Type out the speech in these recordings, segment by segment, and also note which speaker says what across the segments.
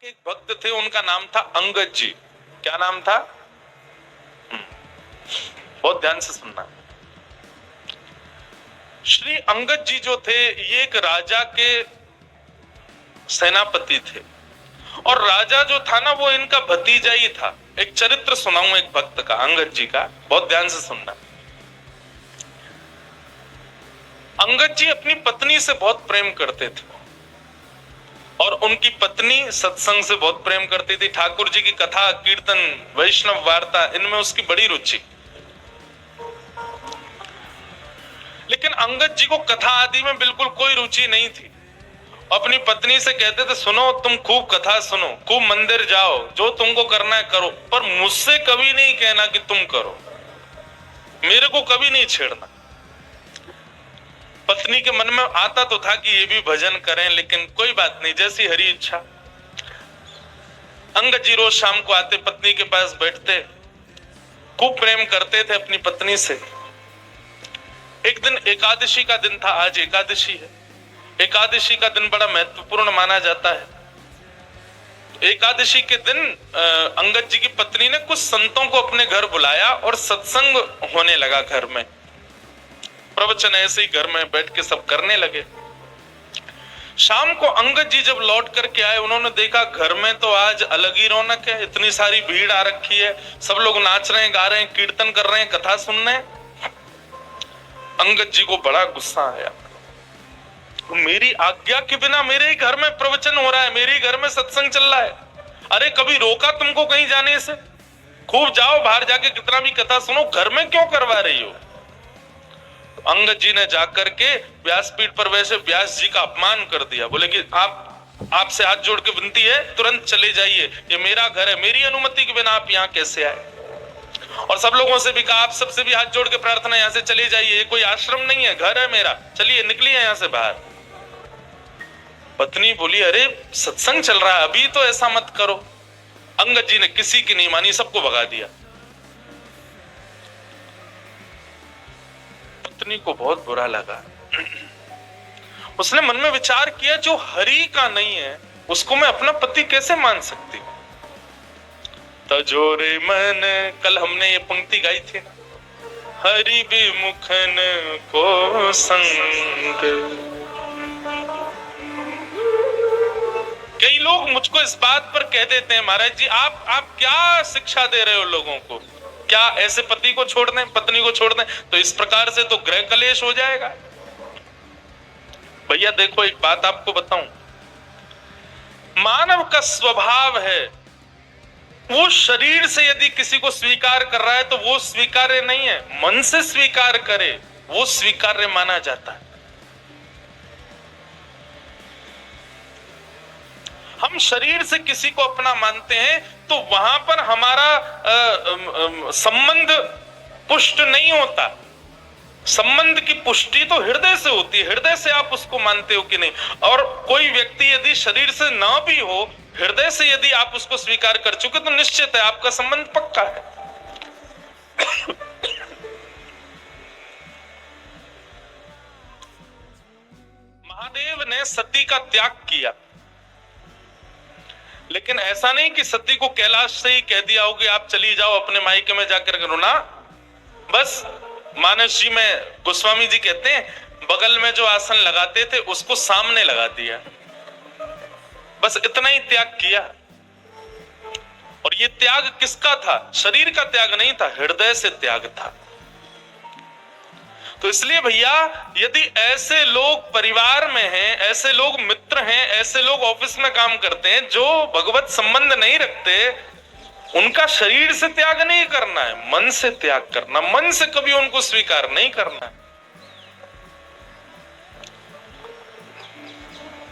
Speaker 1: एक भक्त थे, उनका नाम था अंगद जी। क्या नाम था? बहुत ध्यान से सुनना। श्री अंगद जी जो थे, ये एक राजा के सेनापति थे, और राजा जो था ना, वो इनका भतीजा ही था। एक चरित्र सुनाऊं एक भक्त का, अंगद जी का, बहुत ध्यान से सुनना। अंगद जी अपनी पत्नी से बहुत प्रेम करते थे, और उनकी पत्नी सत्संग से बहुत प्रेम करती थी। ठाकुर जी की कथा, कीर्तन, वैष्णव वार्ता, इनमें उसकी बड़ी रुचि। लेकिन अंगद जी को कथा आदि में बिल्कुल कोई रुचि नहीं थी। अपनी पत्नी से कहते थे, सुनो तुम खूब कथा सुनो, खूब मंदिर जाओ, जो तुमको करना है करो, पर मुझसे कभी नहीं कहना कि तुम करो, मेरे को कभी नहीं छेड़ना। पत्नी के मन में आता तो था कि ये भी भजन करें, लेकिन कोई बात नहीं, जैसी हरी इच्छा। अंगद जी रोज शाम को आते, पत्नी के पास बैठते, खूब प्रेम करते थे अपनी पत्नी से। एक दिन एकादशी का दिन था, आज एकादशी है। एकादशी का दिन बड़ा महत्वपूर्ण माना जाता है। एकादशी के दिन अंगद जी की पत्नी ने कुछ संतों को अपने घर बुलाया और सत्संग होने लगा घर में। प्रवचन ऐसे ही घर में बैठ के सब करने लगे। शाम को अंगद जी जब लौट करके आए, उन्होंने देखा घर में तो आज अलग ही रौनक है, इतनी सारी भीड़ आ रखी है, सब लोग नाच रहे हैं, गा रहे हैं, कीर्तन कर रहे हैं, कथा सुन रहे हैं। अंगद जी को बड़ा गुस्सा आया। मेरी आज्ञा के बिना मेरे ही घर में प्रवचन हो रहा है, मेरे ही घर में सत्संग चल रहा है, अरे कभी रोका तुमको कहीं जाने से? खूब जाओ, बाहर जाके कितना भी कथा सुनो, घर में क्यों करवा रही हो? अंगद जी ने जाकर के व्यासपीठ पर वैसे व्यास जी का अपमान कर दिया। बोले कि आपसे हाथ जोड़ के विनती है, तुरंत चले जाइए, ये मेरा घर है, मेरी अनुमति के बिना आप यहाँ कैसे आए? और सब लोगों से भी कहा, आप सबसे भी हाथ जोड़ के प्रार्थना, यहाँ से चले जाइए, ये कोई आश्रम नहीं है, घर है मेरा, चलिए निकलिए यहाँ से बाहर। पत्नी बोली, अरे सत्संग चल रहा है, अभी तो ऐसा मत करो। अंगद जी ने किसी की नहीं मानी, सबको भगा दिया। पत्नी को बहुत बुरा लगा। उसने मन में विचार किया, जो हरि का नहीं है उसको मैं अपना पति कैसे मान सकती हूं? तजोरे मन, कल हमने ये पंक्ति गाई थी ना, हरि विमुखन को संग। कई लोग मुझको इस बात पर कह देते हैं, महाराज जी आप क्या शिक्षा दे रहे हो लोगों को? क्या ऐसे पति को छोड़ दें, पत्नी को छोड़ दें? तो इस प्रकार से तो गृह कलेश हो जाएगा। भैया देखो, एक बात आपको बताऊं, मानव का स्वभाव है, वो शरीर से यदि किसी को स्वीकार कर रहा है तो वो स्वीकार्य नहीं है, मन से स्वीकार करे वो स्वीकार्य माना जाता है। हम शरीर से किसी को अपना मानते हैं तो वहां पर हमारा संबंध पुष्ट नहीं होता। संबंध की पुष्टि तो हृदय से होती है, हृदय से आप उसको मानते हो कि नहीं। और कोई व्यक्ति यदि शरीर से ना भी हो, हृदय से यदि आप उसको स्वीकार कर चुके तो निश्चित है आपका संबंध पक्का है। महादेव ने सती का त्याग किया, लेकिन ऐसा नहीं कि सती को कैलाश से ही कह दिया हो कि आप चली जाओ अपने मायके में जाकर करो ना। बस मानस जी में गोस्वामी जी कहते हैं, बगल में जो आसन लगाते थे उसको सामने लगा दिया, बस इतना ही त्याग किया। और ये त्याग किसका था? शरीर का त्याग नहीं था, हृदय से त्याग था। तो इसलिए भैया, यदि ऐसे लोग परिवार में हैं, ऐसे लोग मित्र हैं, ऐसे लोग ऑफिस में काम करते हैं जो भगवत संबंध नहीं रखते, उनका शरीर से त्याग नहीं करना है, मन से त्याग करना, मन से कभी उनको स्वीकार नहीं करना है।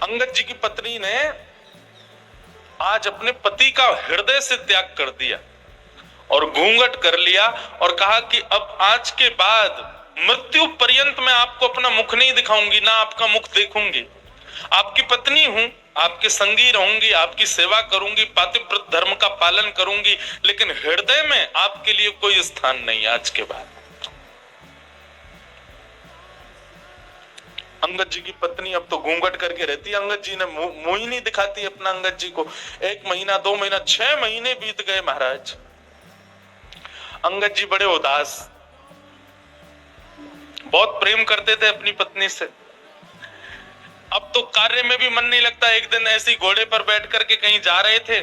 Speaker 1: अंगद जी की पत्नी ने आज अपने पति का हृदय से त्याग कर दिया और घूंघट कर लिया और कहा कि अब आज के बाद मृत्यु पर्यंत मैं आपको अपना मुख नहीं दिखाऊंगी, ना आपका मुख देखूंगी। आपकी पत्नी हूं, आपके संगी रहूंगी, आपकी सेवा करूंगी, पातिव्रत धर्म का पालन करूंगी, लेकिन हृदय में आपके लिए कोई स्थान नहीं आज के बाद। अंगद जी की पत्नी अब तो घूंघट करके रहती है, अंगद जी ने मुंह ही नहीं दिखाती अपना अंगद जी को। 1 महीना 2 महीना 6 महीने बीत गए महाराज। अंगद जी बड़े उदास, बहुत प्रेम करते थे अपनी पत्नी से। अब तो कार्य में भी मन नहीं लगता। एक दिन ऐसी घोड़े पर बैठ करके कहीं जा रहे थे,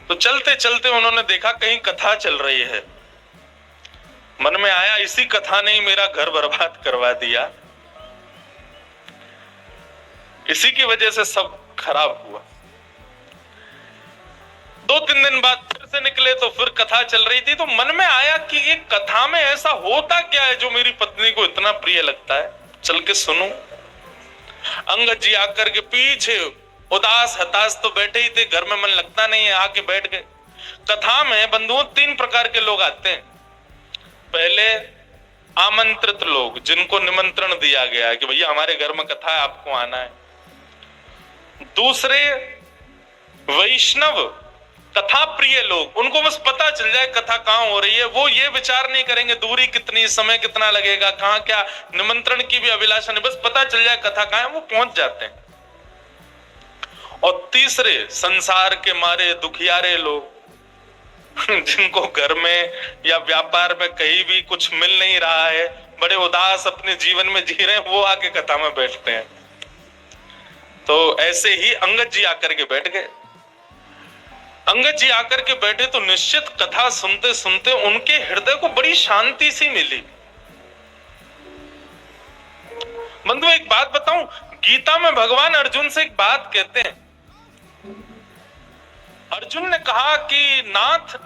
Speaker 1: तो चलते चलते उन्होंने देखा कहीं कथा चल रही है। मन में आया इसी कथा ने ही मेरा घर बर्बाद करवा दिया, इसी की वजह से सब खराब हुआ। 2-3 दिन बाद फिर से निकले तो फिर कथा चल रही थी, तो मन में आया कि ये कथा में ऐसा होता क्या है जो मेरी पत्नी को इतना प्रिय लगता है, चल के सुनूं। अंगद जी आकर के पीछे उदास हताश तो बैठे ही थे, घर में मन लगता नहीं है, आके बैठ गए। कथा में बंधुओं 3 प्रकार के लोग आते हैं। पहले आमंत्रित लोग, जिनको निमंत्रण दिया गया है कि भैया हमारे घर में कथा है, आपको आना है। दूसरे वैष्णव कथा प्रिय लोग, उनको बस पता चल जाए कथा कहां हो रही है, वो ये विचार नहीं करेंगे दूरी कितनी, समय कितना लगेगा, कहां क्या, निमंत्रण की भी अभिलाषा नहीं, बस पता चल जाए कथा कहां है, वो पहुंच जाते हैं। और तीसरे संसार के मारे दुखियारे लोग, जिनको घर में या व्यापार में कहीं भी कुछ मिल नहीं रहा है, बड़े उदास अपने जीवन में जी रहे हैं, वो आके कथा में बैठते हैं। तो ऐसे ही अंगद जी आकर के बैठ गए। अंगद जी आकर के बैठे तो निश्चित कथा सुनते सुनते उनके हृदय को बड़ी शांति सी मिली। बंधु एक बात बताऊं, गीता में भगवान अर्जुन से एक बात कहते हैं। अर्जुन ने कहा कि नाथ,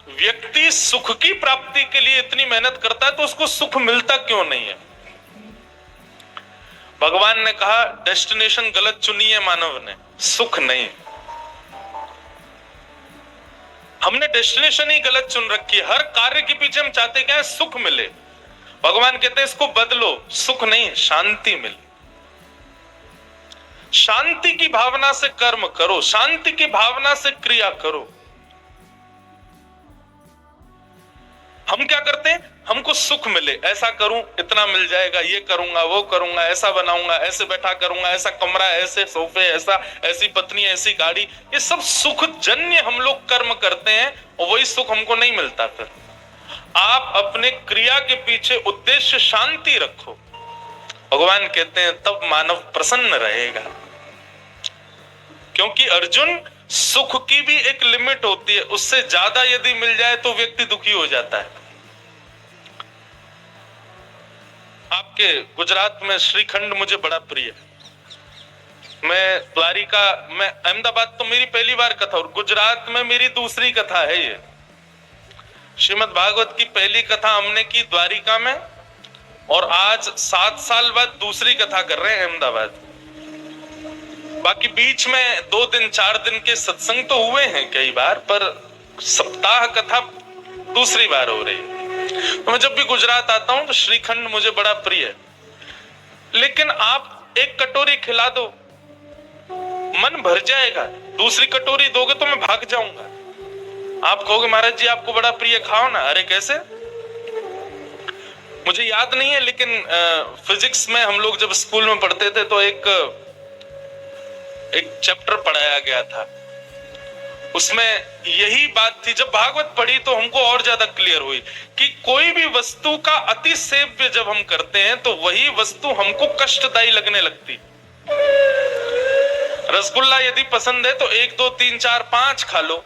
Speaker 1: व्यक्ति सुख की प्राप्ति के लिए इतनी मेहनत करता है तो उसको सुख मिलता क्यों नहीं है? भगवान ने कहा डेस्टिनेशन गलत चुनी है मानव ने, सुख नहीं। हमने डेस्टिनेशन ही गलत चुन रखी है। हर कार्य के पीछे हम चाहते क्या है? सुख मिले। भगवान कहते हैं इसको बदलो, सुख नहीं शांति मिले। शांति की भावना से कर्म करो, शांति की भावना से क्रिया करो। हम क्या करते हैं? हमको सुख मिले, ऐसा करूं इतना मिल जाएगा, ये करूंगा वो करूंगा, ऐसा बनाऊंगा, ऐसे बैठा करूंगा, ऐसा कमरा, ऐसे सोफे, ऐसा, ऐसी पत्नी, ऐसी गाड़ी, ये सब सुख जन्य हम लोग कर्म करते हैं और वही सुख हमको नहीं मिलता। फिर आप अपने क्रिया के पीछे उद्देश्य शांति रखो। भगवान कहते हैं तब मानव प्रसन्न रहेगा। क्योंकि अर्जुन, सुख की भी एक लिमिट होती है, उससे ज्यादा यदि मिल जाए तो व्यक्ति दुखी हो जाता है। आपके गुजरात में श्रीखंड मुझे बड़ा प्रिय है। मैं द्वारिका, मैं अहमदाबाद तो मेरी पहली बार कथा और गुजरात में मेरी दूसरी कथा है। ये श्रीमद् भागवत की पहली कथा हमने की द्वारिका में और आज 7 साल बाद दूसरी कथा कर रहे हैं अहमदाबाद। बाकी बीच में 2 दिन 4 दिन के सत्संग तो हुए हैं कई बार, पर सप्ताह कथा दूसरी बार हो रही है। तो मैं जब भी गुजरात आता हूं तो श्रीखंड मुझे बड़ा प्रिय है। लेकिन आप एक कटोरी खिला दो, मन भर जाएगा। दूसरी कटोरी दोगे तो मैं भाग जाऊंगा। आप कहोगे महाराज जी आपको बड़ा प्रिय, खाओ ना। अरे कैसे? मुझे याद नहीं है, लेकिन फिजिक्स में हम लोग जब स्कूल में पढ़ते थे तो एक चैप्टर पढ़ाया गया था, उसमें यही बात थी। जब भागवत पढ़ी तो हमको और ज्यादा क्लियर हुई कि कोई भी वस्तु का अति सेव्य जब हम करते हैं तो वही वस्तु हमको कष्टदायी लगने लगती। रसगुल्ला यदि पसंद है तो 1 2 3 4 5 खा लो,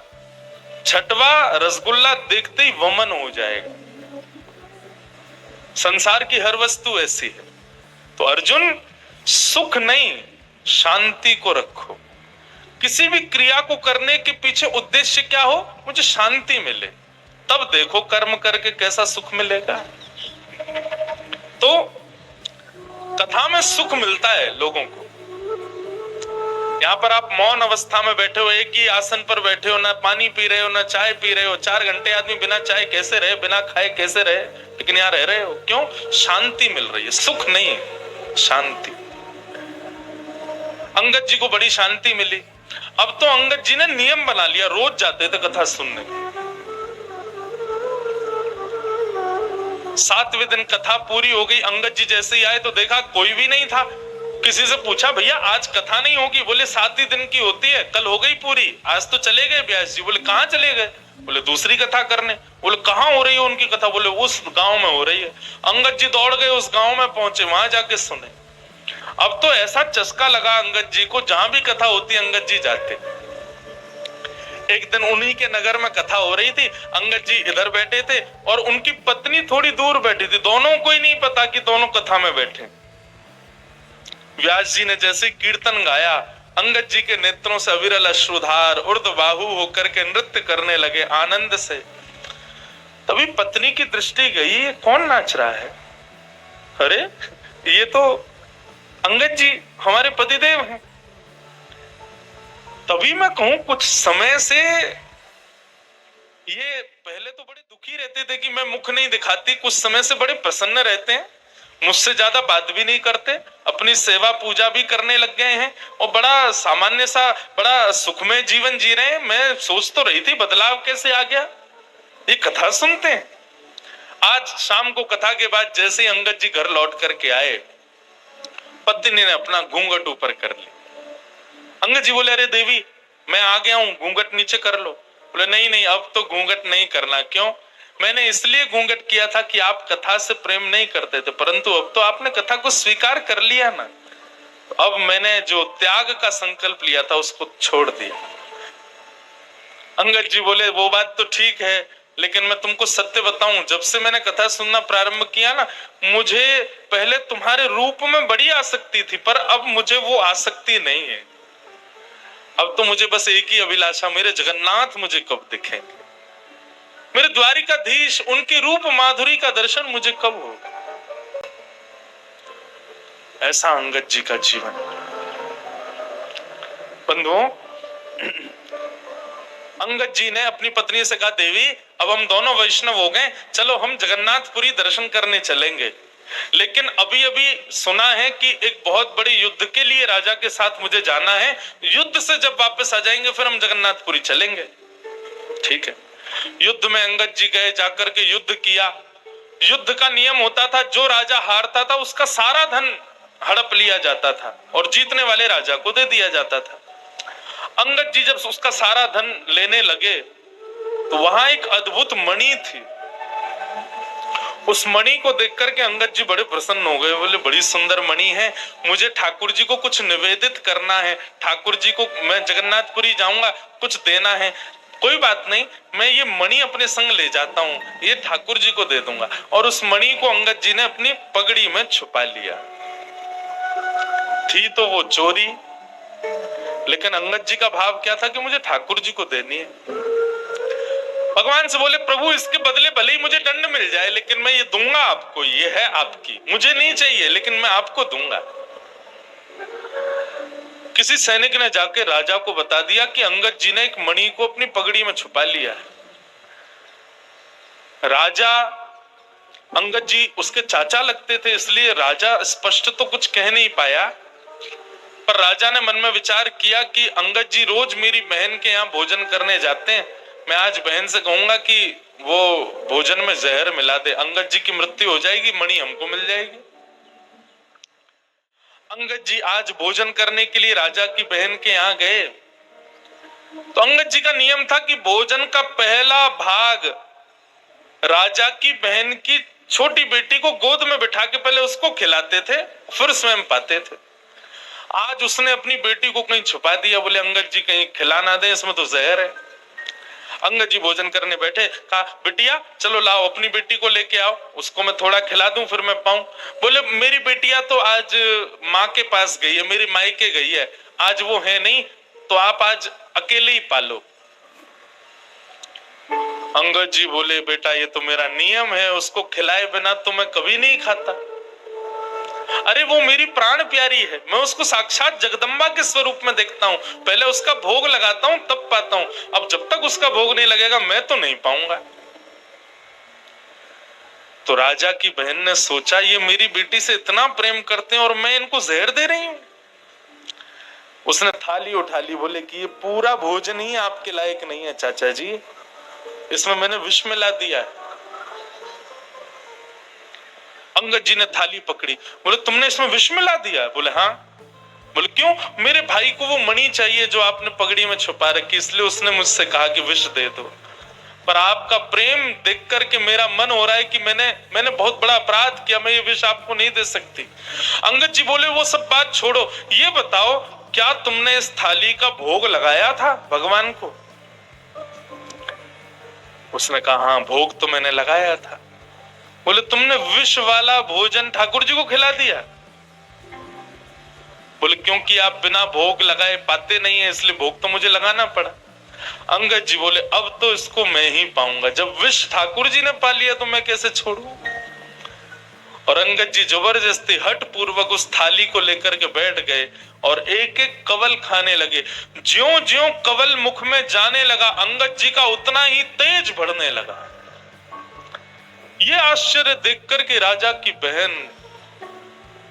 Speaker 1: 6वां रसगुल्ला देखते ही वमन हो जाएगा। संसार की हर वस्तु ऐसी है। तो अर्जुन, सुख नहीं शांति को रखो। किसी भी क्रिया को करने के पीछे उद्देश्य क्या हो? मुझे शांति मिले, तब देखो कर्म करके कैसा सुख मिलेगा। तो कथा में सुख मिलता है लोगों को। यहाँ पर आप मौन अवस्था में बैठे हो, एक ही आसन पर बैठे हो, ना पानी पी रहे हो ना चाय पी रहे हो। 4 घंटे आदमी बिना चाय कैसे रहे, बिना खाए कैसे रहे, लेकिन यहाँ रह रहे हो। क्यों? शांति मिल रही है। सुख नहीं, शांति। अंगद जी को बड़ी शांति मिली। अब तो अंगद जी ने नियम बना लिया, रोज जाते थे कथा सुनने। 7वें दिन कथा पूरी हो गई। अंगद जी जैसे ही आए तो देखा कोई भी नहीं था। किसी से पूछा, भैया आज कथा नहीं होगी? बोले 7 ही दिन की होती है, कल हो गई पूरी, आज तो चले गए व्यास जी। बोले कहाँ चले गए? बोले दूसरी कथा करने। बोले कहाँ हो रही है उनकी कथा? बोले उस गांव में हो रही है। अंगद जी दौड़ गए, उस गांव में पहुंचे, वहां जाके सुने। अब तो ऐसा चस्का लगा अंगद जी को, जहां भी कथा होती अंगद जी जाते। एक दिन उन्हीं के नगर में कथा हो रही थी, अंगद जी इधर बैठे थे और उनकी पत्नी थोड़ी दूर बैठी थी। दोनों को ही नहीं पता कि दोनों कथा में बैठे। व्यास जी ने जैसे कीर्तन गाया, अंगद जी के नेत्रों से अविरल अश्रुधार ऊर्ध्वबाहु होकर के नृत्य करने लगे आनंद से। तभी पत्नी की दृष्टि गई, ये कौन नाच रहा है? अरे ये तो अंगद जी हमारे पतिदेव हैं। तभी मैं कहूं कुछ समय से ये पहले तो बड़े दुखी रहते थे कि मैं मुख नहीं दिखाती, कुछ समय से बड़े प्रसन्न रहते हैं, मुझसे ज्यादा बात भी नहीं करते, अपनी सेवा पूजा भी करने लग गए हैं और बड़ा सामान्य सा बड़ा सुखमय जीवन जी रहे हैं। मैं सोच तो रही थी बदलाव कैसे आ गया, ये कथा सुनते हैं। आज शाम को कथा के बाद जैसे ही अंगद जी घर लौट करके आए, पत्नी ने अपना घूंघट ऊपर कर लिया। अंगद जी बोले, अरे देवी मैं आ गया हूं, घूंघट नीचे कर लो। बोले नहीं नहीं, अब तो घूंघट नहीं करना। क्यों? मैंने इसलिए घूंघट किया था कि आप कथा से प्रेम नहीं करते थे, परंतु अब तो आपने कथा को स्वीकार कर लिया ना, अब मैंने जो त्याग का संकल्प लिया था उसको छोड़ दिया। अंगद जी बोले, वो बात तो ठीक है, लेकिन मैं तुमको सत्य बताऊं, जब से मैंने कथा सुनना प्रारंभ किया ना, मुझे पहले तुम्हारे रूप में बड़ी आसक्ति थी, पर अब मुझे वो आसक्ति नहीं है। अब तो मुझे बस एक ही अभिलाषा, मेरे जगन्नाथ मुझे कब दिखेंगे, मेरे द्वारिकाधीश, उनकी रूप माधुरी का दर्शन मुझे कब होगा। ऐसा अंगद जी का जीवन। बंधुओं, अंगद जी ने अपनी पत्नी से कहा, देवी अब हम दोनों वैष्णव हो गए, चलो हम जगन्नाथपुरी दर्शन करने चलेंगे। लेकिन अभी अभी सुना है कि एक बहुत बड़े युद्ध के लिए राजा के साथ मुझे जाना है, युद्ध से जब वापस आ जाएंगे फिर हम जगन्नाथपुरी चलेंगे। ठीक है। युद्ध में अंगद जी गए, जाकर के युद्ध किया। युद्ध का नियम होता था, जो राजा हारता था उसका सारा धन हड़प लिया जाता था और जीतने वाले राजा को दे दिया जाता था। अंगद जी जब उसका सारा धन लेने लगे तो वहां एक अद्भुत मणि थी। उस मणि को देख करके अंगद जी बड़े प्रसन्न हो गए। बोले, बड़ी सुंदर मणि है, मुझे ठाकुर जी को कुछ निवेदित करना है, ठाकुर जी को मैं जगन्नाथपुरी जाऊंगा, कुछ देना है। कोई बात नहीं, मैं ये मणि अपने संग ले जाता हूँ, ये ठाकुर जी को दे दूंगा। और उस मणि को अंगद जी ने अपनी पगड़ी में छुपा लिया। थी तो वो चोरी, लेकिन अंगद जी का भाव क्या था कि मुझे ठाकुर जी को देनी है। भगवान से बोले, प्रभु इसके बदले भले ही मुझे दंड मिल जाए, लेकिन मैं ये दूंगा आपको, ये है आपकी, मुझे नहीं चाहिए लेकिन मैं आपको दूंगा। किसी सैनिक ने जाके राजा को बता दिया कि अंगद जी ने एक मणि को अपनी पगड़ी में छुपा लिया है। राजा, अंगद जी उसके चाचा लगते थे, इसलिए राजा स्पष्ट तो कुछ कह नहीं पाया, पर राजा ने मन में विचार किया कि अंगद जी रोज मेरी बहन के यहाँ भोजन करने जाते हैं, मैं आज बहन से कहूंगा कि वो भोजन में जहर मिला दे, अंगद जी की मृत्यु हो जाएगी, मणि हमको मिल जाएगी। अंगद जी आज भोजन करने के लिए राजा की बहन के यहाँ गए, तो अंगद जी का नियम था कि भोजन का पहला भाग राजा की बहन की छोटी बेटी को गोद में बिठा के पहले उसको खिलाते थे, फिर स्वयं पाते थे। आज उसने अपनी बेटी को कहीं छुपा दिया, बोले अंगद जी कहीं खिला ना दे, इसमें तो जहर है। अंगद जी भोजन करने बैठे, कहा बिटिया चलो लाओ अपनी बेटी को लेके आओ, उसको मैं थोड़ा खिला दूं फिर मैं पाऊं। बोले मेरी बेटिया तो आज माँ के पास गई है, मेरी मायके गई है, आज वो है नहीं, तो आप आज अकेले ही पालो। अंगद जी बोले, बेटा ये तो मेरा नियम है, उसको खिलाए बिना तो मैं कभी नहीं खाता। अरे वो मेरी प्राण प्यारी है, मैं उसको साक्षात जगदम्बा के स्वरूप में देखता हूँ, पहले उसका भोग लगाता हूँ तब पाता हूँ, अब जब तक उसका भोग नहीं लगेगा मैं तो नहीं पाऊंगा। तो राजा की बहन ने सोचा, ये मेरी बेटी से इतना प्रेम करते हैं और मैं इनको जहर दे रही हूँ। उसने थाली उठा ली, बोले कि ये पूरा भोजन ही आपके लायक नहीं है चाचा जी, इसमें मैंने विष मिला दिया है। अंगद जी ने थाली पकड़ी, बोले तुमने इसमें विष मिला दिया? बोले हाँ। बोले क्यों? मेरे भाई को वो मणि चाहिए जो आपने पगड़ी में छुपा रखी, इसलिए उसने मुझसे कहा कि विष दे दो। पर आपका प्रेम देख करके मेरा मन हो रहा है कि मैंने बहुत बड़ा अपराध किया, मैं ये विष आपको नहीं दे सकती। अंगद जी बोले वो सब बात छोड़ो, ये बताओ क्या तुमने इस थाली का भोग लगाया था भगवान को? उसने कहा हाँ, भोग तो मैंने लगाया था। बोले तुमने विष वाला भोजन ठाकुर जी को खिला दिया? बोले क्योंकि आप बिना भोग लगाए पाते नहीं है, इसलिए भोग तो मुझे लगाना पड़ा। अंगद जी बोले अब तो इसको मैं ही पाऊंगा, जब विष ठाकुर जी ने पा लिया तो मैं कैसे छोड़ूं? और अंगद जी जबरदस्ती हठ पूर्वक उस थाली को लेकर के बैठ गए और एक एक कवल खाने लगे। ज्यों ज्यों कवल मुख में जाने लगा, अंगद जी का उतना ही तेज बढ़ने लगा। ये आश्चर्य देख करके राजा की बहन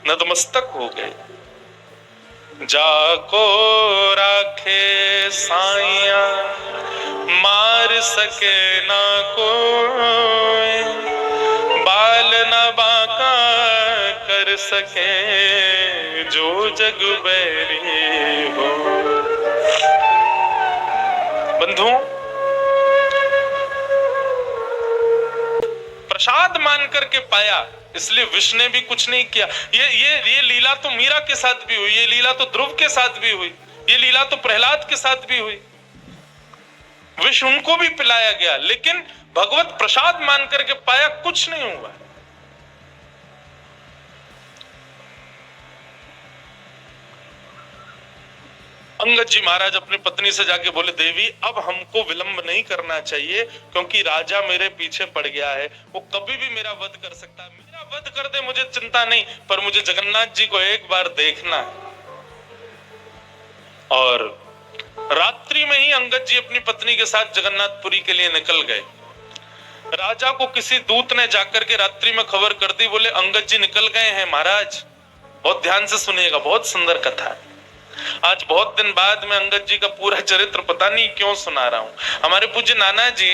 Speaker 1: नतमस्तक हो गए। जाको राखे साइया, मार सके ना कोई, बाल न बांका कर सके जो जग बैरी हो। बंधुओं, प्रसाद मान करके पाया, इसलिए विष ने भी कुछ नहीं किया। ये लीला तो मीरा के साथ भी हुई, ये लीला तो ध्रुव के साथ भी हुई, ये लीला तो प्रहलाद के साथ भी हुई। विष उनको भी पिलाया गया, लेकिन भगवत प्रसाद मान करके पाया, कुछ नहीं हुआ। अंगद जी महाराज अपनी पत्नी से जाके बोले देवी अब हमको विलंब नहीं करना चाहिए, क्योंकि राजा मेरे पीछे पड़ गया है, वो कभी भी मेरा वध कर सकता है। मेरा वध कर दे मुझे चिंता नहीं, पर मुझे जगन्नाथ जी को एक बार देखना है। और रात्रि में ही अंगद जी अपनी पत्नी के साथ जगन्नाथपुरी के लिए निकल गए। राजा को किसी दूत ने जाकर के रात्रि में खबर कर दी, बोले अंगद जी निकल गए हैं महाराज। बहुत ध्यान से सुनिएगा, बहुत सुंदर कथा है। आज बहुत दिन बाद में अंगद जी का पूरा चरित्र पता नहीं क्यों सुना रहा हूं। हमारे पूज्य नाना जी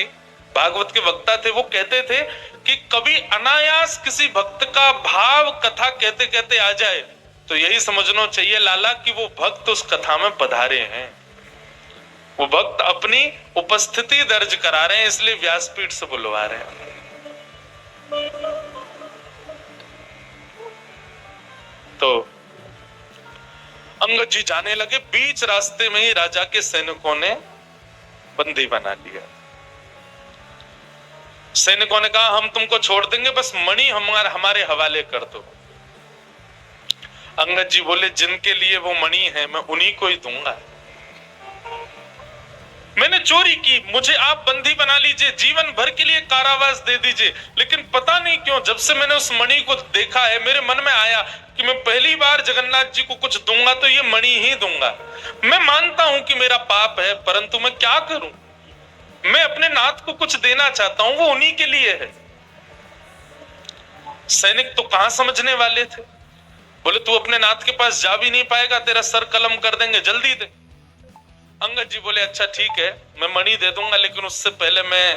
Speaker 1: भागवत के वक्ता थे, वो कहते थे कि कभी अनायास किसी भक्त का भाव कथा कहते कहते आ जाए तो यही समझना चाहिए लाला कि वो भक्त उस कथा में पधारे हैं, वो भक्त अपनी उपस्थिति दर्ज करा रहे हैं, इसलिए व्यासपीठ से बुलवा रहे हैं। तो अंगद जी जाने लगे, बीच रास्ते में ही राजा के सैनिकों ने बंदी बना लिया। सैनिकों ने कहा हम तुमको छोड़ देंगे, बस मणि हमारे हवाले कर दो। अंगद जी बोले जिनके लिए वो मणि है मैं उन्हीं को ही दूंगा। मैंने चोरी की, मुझे आप बंदी बना लीजिए, जीवन भर के लिए कारावास दे दीजिए, लेकिन पता नहीं क्यों जब से मैंने उस मणि को देखा है मेरे मन में आया कि मैं पहली बार जगन्नाथ जी को कुछ दूंगा तो ये मणि ही दूंगा। मैं मानता हूं कि मेरा पाप है, परंतु मैं क्या करूं, मैं अपने नाथ को कुछ देना चाहता हूं, वो उन्हीं के लिए है। सैनिक तो कहां समझने वाले थे, बोले तू अपने नाथ के पास जा भी नहीं पाएगा, तेरा सर कलम कर देंगे, जल्दी दे। अंगद जी बोले अच्छा ठीक है मैं मणि दे दूंगा, लेकिन उससे पहले मैं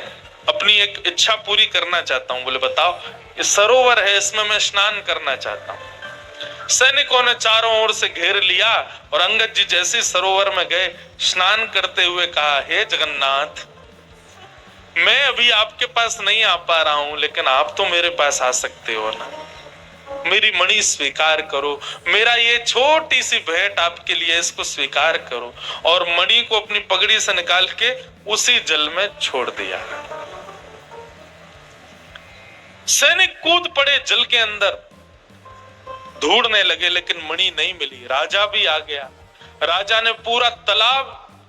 Speaker 1: अपनी एक इच्छा पूरी करना चाहता हूं। बोले बताओ। ये सरोवर है, इसमें मैं स्नान करना चाहता हूं। सैनिकों ने चारों ओर से घेर लिया और अंगद जी जैसे सरोवर में गए, स्नान करते हुए कहा हे जगन्नाथ, मैं अभी आपके पास नहीं आ पा रहा हूं, लेकिन आप तो मेरे पास आ सकते हो ना, मेरी मणि स्वीकार करो, मेरा ये छोटी सी भेंट आपके लिए, इसको स्वीकार करो। और मणि को अपनी पगड़ी से निकाल के उसी जल में छोड़ दिया। सैनिक कूद पड़े जल के अंदर, ढूंढने लगे, लेकिन मणि नहीं मिली। राजा भी आ गया, राजा ने पूरा तालाब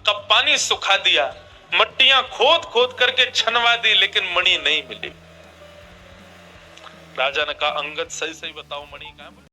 Speaker 1: का पानी सुखा दिया, मट्टियां खोद खोद करके छनवा दी, लेकिन मणि नहीं मिली। राजा ने कहा अंगद सही सही बताओ मणि कहां है?